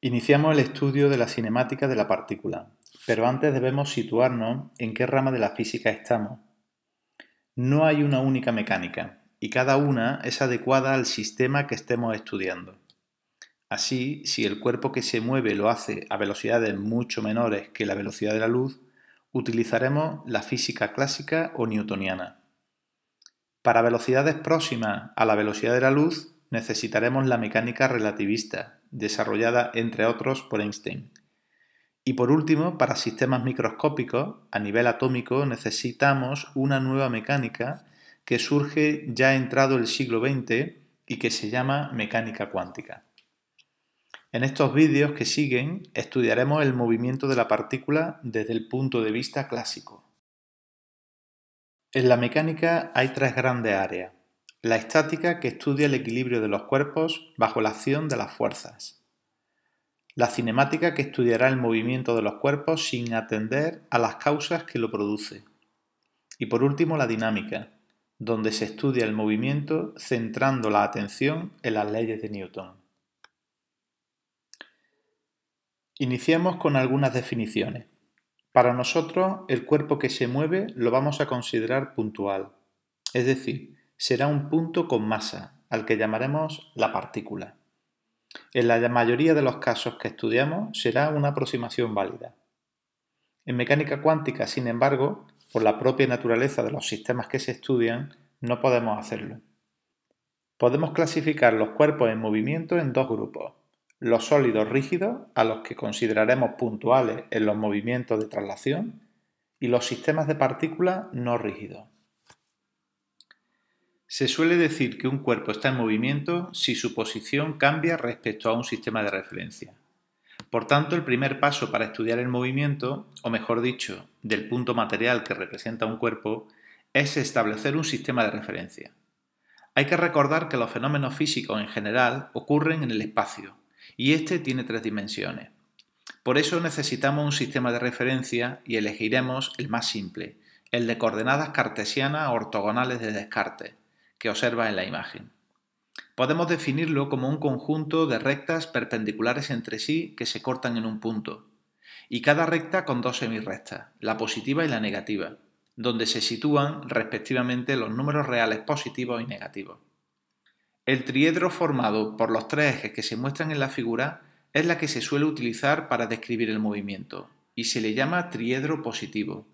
Iniciamos el estudio de la cinemática de la partícula, pero antes debemos situarnos en qué rama de la física estamos. No hay una única mecánica, y cada una es adecuada al sistema que estemos estudiando. Así, si el cuerpo que se mueve lo hace a velocidades mucho menores que la velocidad de la luz, utilizaremos la física clásica o newtoniana. Para velocidades próximas a la velocidad de la luz, necesitaremos la mecánica relativista, desarrollada entre otros por Einstein. Y por último, para sistemas microscópicos, a nivel atómico, necesitamos una nueva mecánica que surge ya entrado el siglo XX y que se llama mecánica cuántica. En estos vídeos que siguen estudiaremos el movimiento de la partícula desde el punto de vista clásico. En la mecánica hay tres grandes áreas. La estática, que estudia el equilibrio de los cuerpos bajo la acción de las fuerzas. La cinemática, que estudiará el movimiento de los cuerpos sin atender a las causas que lo producen. Y por último, la dinámica, donde se estudia el movimiento centrando la atención en las leyes de Newton. Iniciemos con algunas definiciones. Para nosotros, el cuerpo que se mueve lo vamos a considerar puntual, es decir, será un punto con masa, al que llamaremos la partícula. En la mayoría de los casos que estudiamos será una aproximación válida. En mecánica cuántica, sin embargo, por la propia naturaleza de los sistemas que se estudian, no podemos hacerlo. Podemos clasificar los cuerpos en movimiento en dos grupos: los sólidos rígidos, a los que consideraremos puntuales en los movimientos de traslación, y los sistemas de partículas no rígidos. Se suele decir que un cuerpo está en movimiento si su posición cambia respecto a un sistema de referencia. Por tanto, el primer paso para estudiar el movimiento, o mejor dicho, del punto material que representa un cuerpo, es establecer un sistema de referencia. Hay que recordar que los fenómenos físicos en general ocurren en el espacio, y este tiene tres dimensiones. Por eso necesitamos un sistema de referencia y elegiremos el más simple, el de coordenadas cartesianas ortogonales de Descartes, que observa en la imagen. Podemos definirlo como un conjunto de rectas perpendiculares entre sí que se cortan en un punto, y cada recta con dos semirrectas, la positiva y la negativa, donde se sitúan respectivamente los números reales positivos y negativos. El triedro formado por los tres ejes que se muestran en la figura es la que se suele utilizar para describir el movimiento, y se le llama triedro positivo.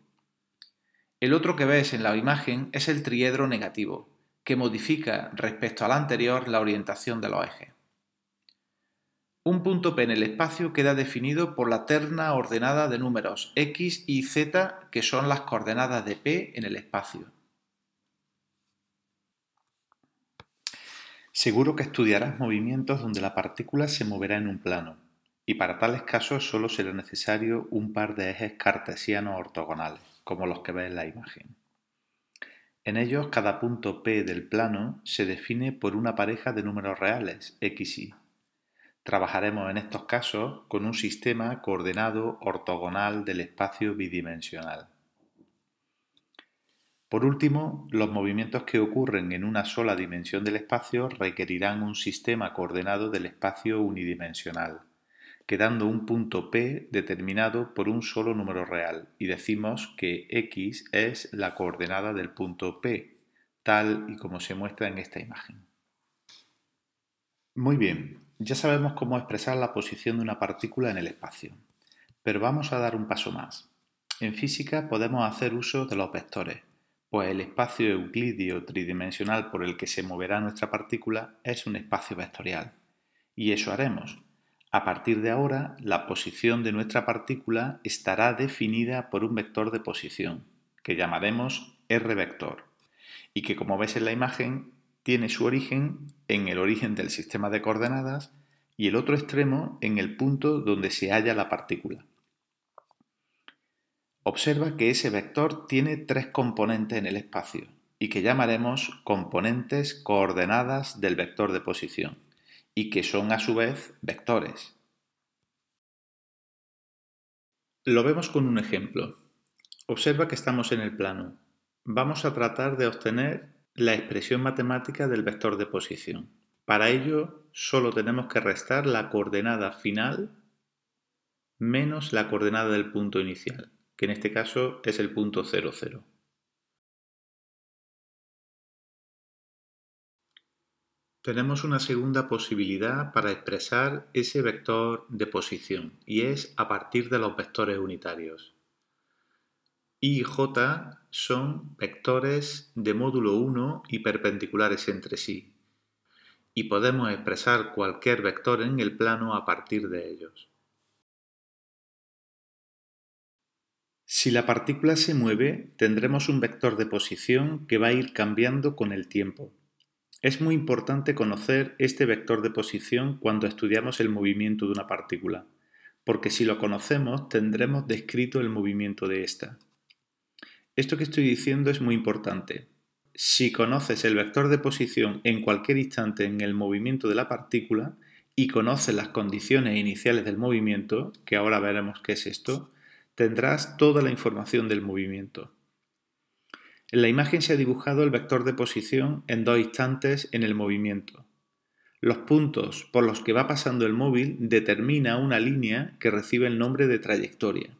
El otro que ves en la imagen es el triedro negativo, que modifica respecto al anterior la orientación de los ejes. Un punto P en el espacio queda definido por la terna ordenada de números x y z, que son las coordenadas de P en el espacio. Seguro que estudiarás movimientos donde la partícula se moverá en un plano, y para tales casos solo será necesario un par de ejes cartesianos ortogonales, como los que ves en la imagen. En ellos, cada punto P del plano se define por una pareja de números reales, x y. Trabajaremos en estos casos con un sistema coordenado ortogonal del espacio bidimensional. Por último, los movimientos que ocurren en una sola dimensión del espacio requerirán un sistema coordenado del espacio unidimensional, quedando un punto P determinado por un solo número real, y decimos que x es la coordenada del punto P, tal y como se muestra en esta imagen. Muy bien, ya sabemos cómo expresar la posición de una partícula en el espacio, pero vamos a dar un paso más. En física podemos hacer uso de los vectores, pues el espacio euclídeo tridimensional por el que se moverá nuestra partícula es un espacio vectorial. Y eso haremos. A partir de ahora, la posición de nuestra partícula estará definida por un vector de posición, que llamaremos r-vector, y que, como ves en la imagen, tiene su origen en el origen del sistema de coordenadas y el otro extremo en el punto donde se halla la partícula. Observa que ese vector tiene tres componentes en el espacio y que llamaremos componentes coordenadas del vector de posición, y que son a su vez vectores. Lo vemos con un ejemplo. Observa que estamos en el plano. Vamos a tratar de obtener la expresión matemática del vector de posición. Para ello, solo tenemos que restar la coordenada final menos la coordenada del punto inicial, que en este caso es el punto 0, 0. Tenemos una segunda posibilidad para expresar ese vector de posición y es a partir de los vectores unitarios. I y J son vectores de módulo 1 y perpendiculares entre sí, y podemos expresar cualquier vector en el plano a partir de ellos. Si la partícula se mueve, tendremos un vector de posición que va a ir cambiando con el tiempo. Es muy importante conocer este vector de posición cuando estudiamos el movimiento de una partícula, porque si lo conocemos tendremos descrito el movimiento de ésta. Esto que estoy diciendo es muy importante. Si conoces el vector de posición en cualquier instante en el movimiento de la partícula y conoces las condiciones iniciales del movimiento, que ahora veremos qué es esto, tendrás toda la información del movimiento. En la imagen se ha dibujado el vector de posición en dos instantes en el movimiento. Los puntos por los que va pasando el móvil determina una línea que recibe el nombre de trayectoria.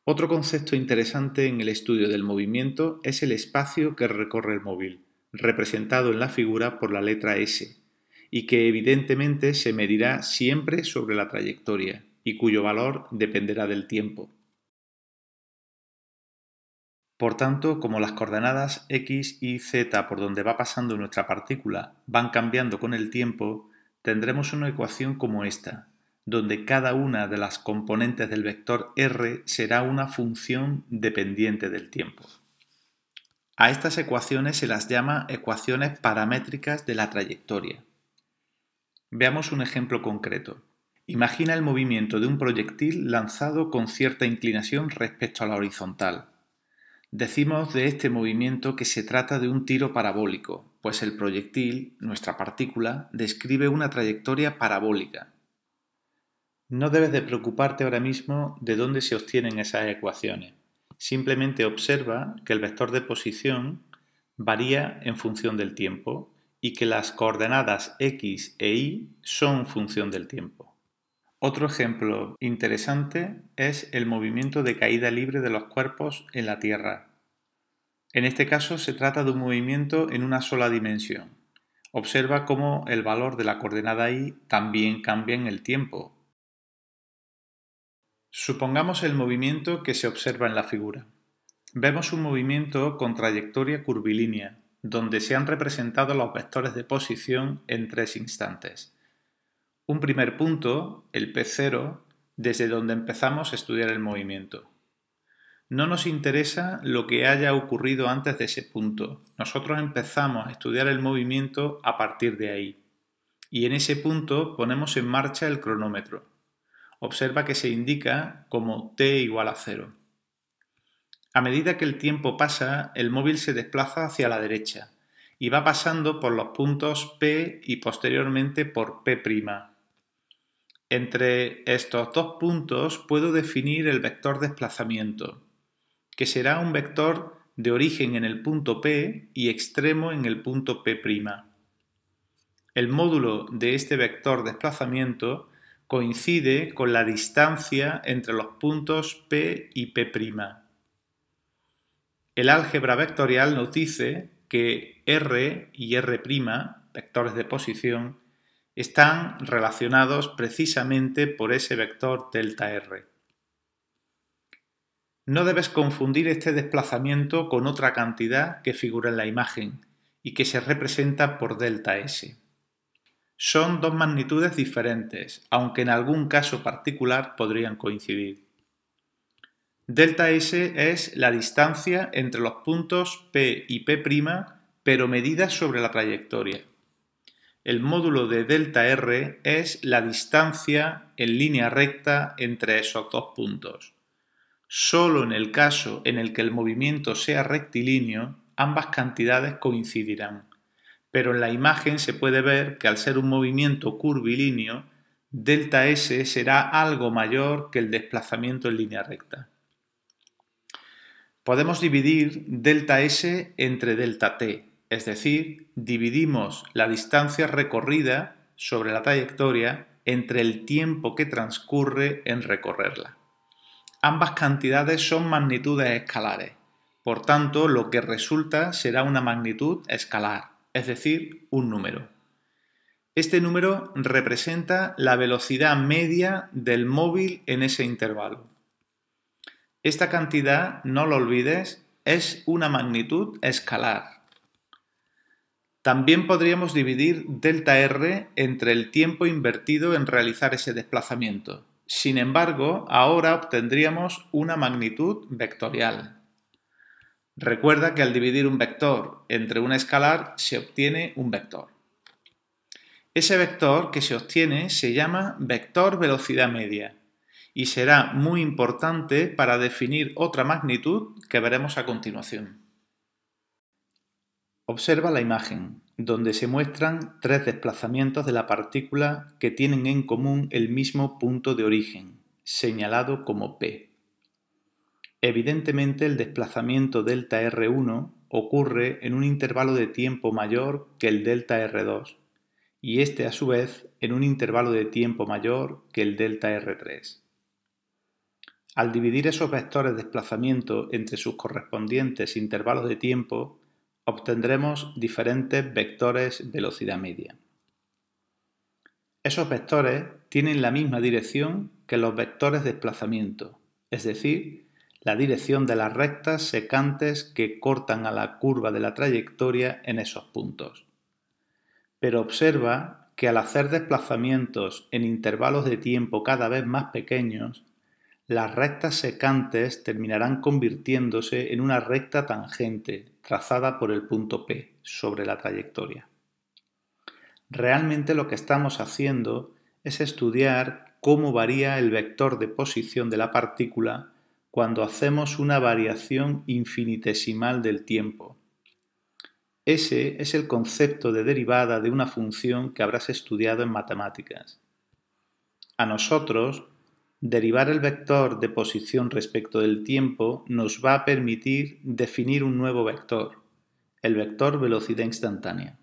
Otro concepto interesante en el estudio del movimiento es el espacio que recorre el móvil, representado en la figura por la letra S, y que evidentemente se medirá siempre sobre la trayectoria, y cuyo valor dependerá del tiempo. Por tanto, como las coordenadas x, y, z por donde va pasando nuestra partícula van cambiando con el tiempo, tendremos una ecuación como esta, donde cada una de las componentes del vector r será una función dependiente del tiempo. A estas ecuaciones se las llama ecuaciones paramétricas de la trayectoria. Veamos un ejemplo concreto. Imagina el movimiento de un proyectil lanzado con cierta inclinación respecto a la horizontal. Decimos de este movimiento que se trata de un tiro parabólico, pues el proyectil, nuestra partícula, describe una trayectoria parabólica. No debes de preocuparte ahora mismo de dónde se obtienen esas ecuaciones. Simplemente observa que el vector de posición varía en función del tiempo y que las coordenadas x e y son función del tiempo. Otro ejemplo interesante es el movimiento de caída libre de los cuerpos en la Tierra. En este caso se trata de un movimiento en una sola dimensión. Observa cómo el valor de la coordenada y también cambia en el tiempo. Supongamos el movimiento que se observa en la figura. Vemos un movimiento con trayectoria curvilínea, donde se han representado los vectores de posición en tres instantes. Un primer punto, el P0, desde donde empezamos a estudiar el movimiento. No nos interesa lo que haya ocurrido antes de ese punto. Nosotros empezamos a estudiar el movimiento a partir de ahí. Y en ese punto ponemos en marcha el cronómetro. Observa que se indica como t igual a 0. A medida que el tiempo pasa, el móvil se desplaza hacia la derecha y va pasando por los puntos P y posteriormente por P'. Entre estos dos puntos puedo definir el vector desplazamiento, que será un vector de origen en el punto P y extremo en el punto P'. El módulo de este vector desplazamiento coincide con la distancia entre los puntos P y P'. El álgebra vectorial nos dice que R y R', vectores de posición, están relacionados precisamente por ese vector delta R. No debes confundir este desplazamiento con otra cantidad que figura en la imagen y que se representa por delta S. Son dos magnitudes diferentes, aunque en algún caso particular podrían coincidir. Delta S es la distancia entre los puntos P y P', pero medida sobre la trayectoria. El módulo de delta R es la distancia en línea recta entre esos dos puntos. Solo en el caso en el que el movimiento sea rectilíneo, ambas cantidades coincidirán. Pero en la imagen se puede ver que al ser un movimiento curvilíneo, delta S será algo mayor que el desplazamiento en línea recta. Podemos dividir delta S entre delta t, es decir, dividimos la distancia recorrida sobre la trayectoria entre el tiempo que transcurre en recorrerla. Ambas cantidades son magnitudes escalares, por tanto lo que resulta será una magnitud escalar, es decir, un número. Este número representa la velocidad media del móvil en ese intervalo. Esta cantidad, no lo olvides, es una magnitud escalar. También podríamos dividir delta R entre el tiempo invertido en realizar ese desplazamiento. Sin embargo, ahora obtendríamos una magnitud vectorial. Recuerda que al dividir un vector entre un escalar se obtiene un vector. Ese vector que se obtiene se llama vector velocidad media y será muy importante para definir otra magnitud que veremos a continuación. Observa la imagen, donde se muestran tres desplazamientos de la partícula que tienen en común el mismo punto de origen, señalado como P. Evidentemente el desplazamiento delta R1 ocurre en un intervalo de tiempo mayor que el delta R2 y este a su vez en un intervalo de tiempo mayor que el delta R3. Al dividir esos vectores de desplazamiento entre sus correspondientes intervalos de tiempo, obtendremos diferentes vectores velocidad media. Esos vectores tienen la misma dirección que los vectores de desplazamiento, es decir, la dirección de las rectas secantes que cortan a la curva de la trayectoria en esos puntos. Pero observa que al hacer desplazamientos en intervalos de tiempo cada vez más pequeños, las rectas secantes terminarán convirtiéndose en una recta tangente trazada por el punto P sobre la trayectoria. Realmente lo que estamos haciendo es estudiar cómo varía el vector de posición de la partícula cuando hacemos una variación infinitesimal del tiempo. Ese es el concepto de derivada de una función que habrás estudiado en matemáticas. A nosotros, derivar el vector de posición respecto del tiempo nos va a permitir definir un nuevo vector, el vector velocidad instantánea.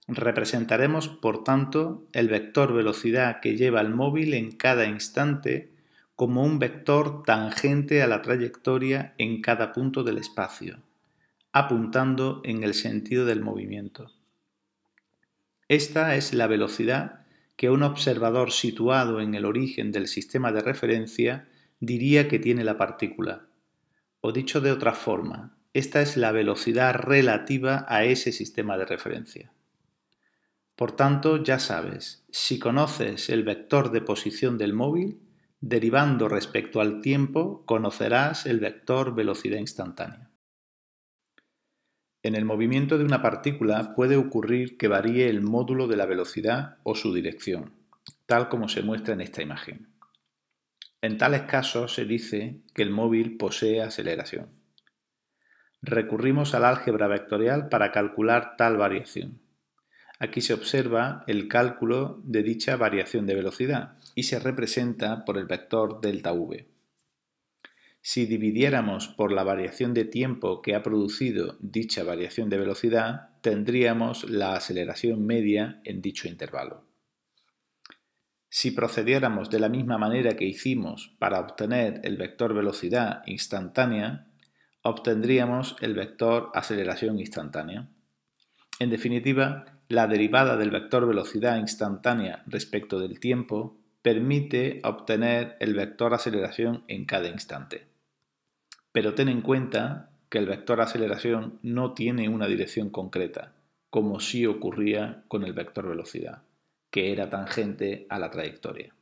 Representaremos, por tanto, el vector velocidad que lleva el móvil en cada instante como un vector tangente a la trayectoria en cada punto del espacio, apuntando en el sentido del movimiento. Esta es la velocidad que un observador situado en el origen del sistema de referencia diría que tiene la partícula. O dicho de otra forma, esta es la velocidad relativa a ese sistema de referencia. Por tanto, ya sabes, si conoces el vector de posición del móvil, derivando respecto al tiempo, conocerás el vector velocidad instantánea. En el movimiento de una partícula puede ocurrir que varíe el módulo de la velocidad o su dirección, tal como se muestra en esta imagen. En tales casos se dice que el móvil posee aceleración. Recurrimos al álgebra vectorial para calcular tal variación. Aquí se observa el cálculo de dicha variación de velocidad y se representa por el vector delta v. Si dividiéramos por la variación de tiempo que ha producido dicha variación de velocidad, tendríamos la aceleración media en dicho intervalo. Si procediéramos de la misma manera que hicimos para obtener el vector velocidad instantánea, obtendríamos el vector aceleración instantánea. En definitiva, la derivada del vector velocidad instantánea respecto del tiempo permite obtener el vector aceleración en cada instante. Pero ten en cuenta que el vector aceleración no tiene una dirección concreta, como sí ocurría con el vector velocidad, que era tangente a la trayectoria.